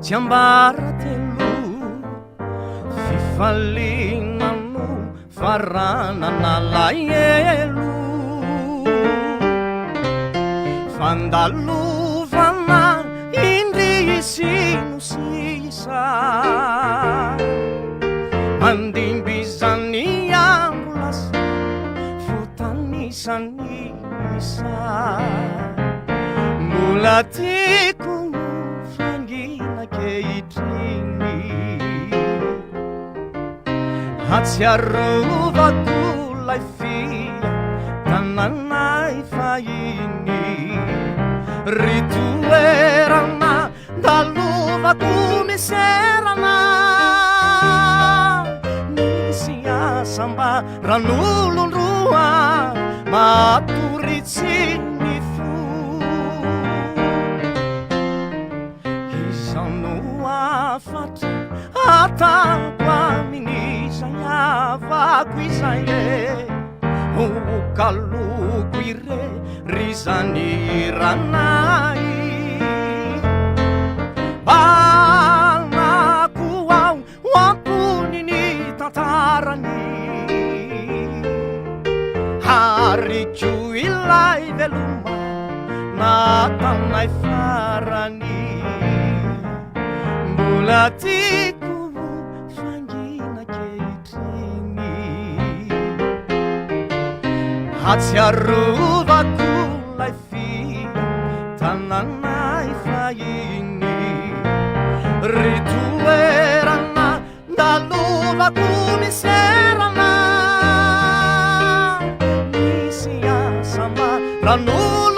tsy ambaratelo fifalinano faranana laelo fandalovana indry isinosisa mandimbizany andro lasa fotanisany isa mbola tiako fangina kehitriny hatsiarovako lay fia tananay fahiny ry toerana ndalovako miserana nisy asamba ran'olondroa matoritsiny fo izano afatra atako amin'izay avako izay o kaloko ire ry zany ranay banako ao amponiny tantarany hariko ilay veloma natanay farany mbola tiako fangina kehitriny hatsiarovako lay fia tananay fahiny ry toerana ndalovako miserana nisy asamba ran'olo